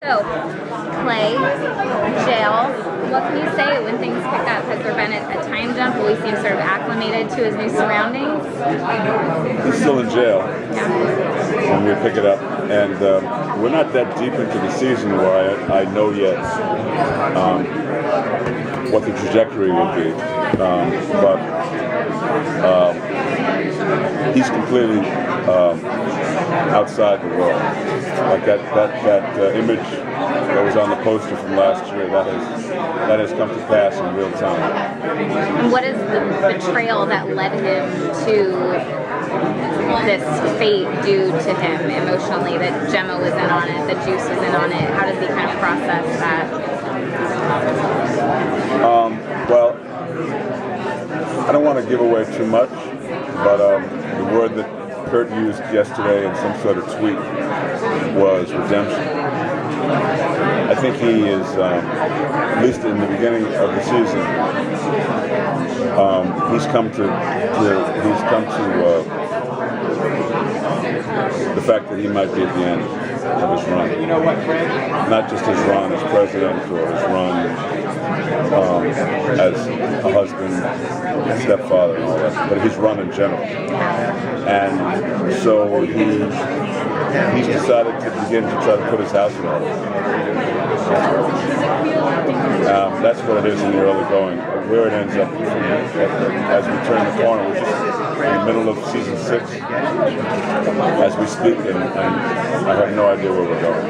So, Clay, jail, what can you say when things pick up? Has there been a time jump? Will we see him sort of acclimated to his new surroundings? He's still in jail Yeah. when we pick it up. And we're not that deep into the season where I know yet what the trajectory will be. But he's completely outside the world. Like that image that was on the poster from last year, that has come to pass in real time. And what is the betrayal that led him to this fate due to him emotionally, that Gemma was in on it, that Juice was in on it? How does he kind of process that? Well, I don't want to give away too much, but the word that Kurt used yesterday in some sort of tweet was redemption. I think he is, at least in the beginning of the season, he's come to the fact that he might be at the end of his run. Not just his run as president or his run as a husband, stepfather, and all that, but his run in general. And so he's decided to begin to try to put his house in order. That's what it is in the early going. Where it ends up as we turn the corner, we're just in the middle of season 6 as we speak, and I have no idea where we're going.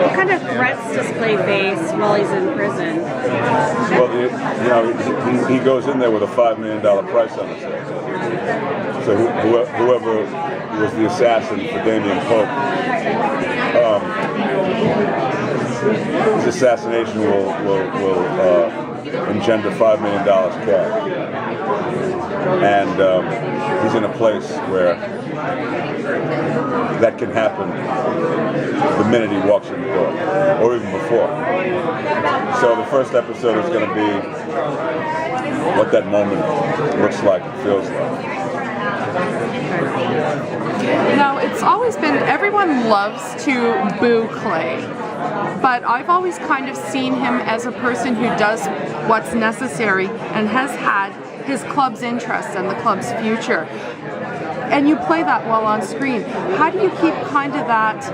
What kind of threats does Clay face while he's in prison? Well, he goes in there with a $5 million price on his head. So whoever was the assassin for Damien Pope, his assassination will engender $5 million cash. And he's in a place where that can happen the minute he walks in the door, or even before. So the first episode is going to be what that moment looks like and feels like. It's always been, everyone loves to boo Clay, but I've always kind of seen him as a person who does what's necessary and has had his club's interest and the club's future. And you play that well on screen. How do you keep kind of that,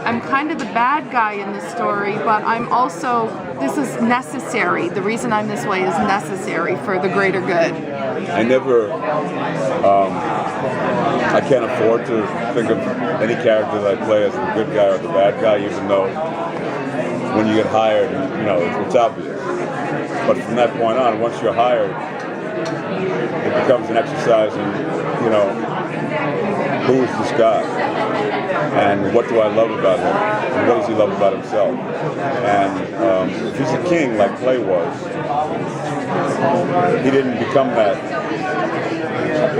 I'm kind of the bad guy in this story, but I'm also, this is necessary. The reason I'm this way is necessary for the greater good. I can't afford to think of any character that I play as the good guy or the bad guy, even though when you get hired, it's obvious. But from that point on, once you're hired, it becomes an exercise in, who is this guy? And what do I love about him? And what does he love about himself? And if he's a king like Clay was, he didn't become that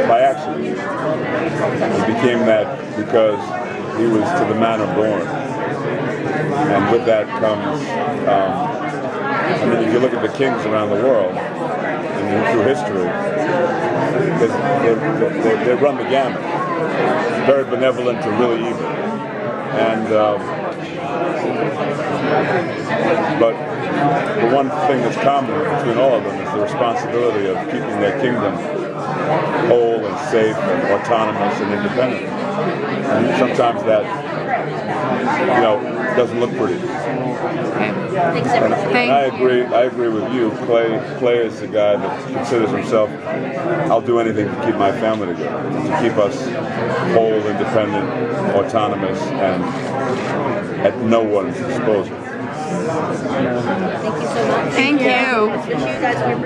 by accident. He became that because he was to the manner born. And with that comes, if you look at the kings around the world, and through history, they run the gamut. Very benevolent to really evil. And but the one thing that's common between all of them is the responsibility of keeping their kingdom whole and safe and autonomous and independent. And sometimes that, doesn't look pretty. And I agree with you. Clay is the guy that considers himself, I'll do anything to keep my family together, to keep us whole, independent, autonomous, and at no one's disposal. Thank you so much. Thank you. Wish you guys were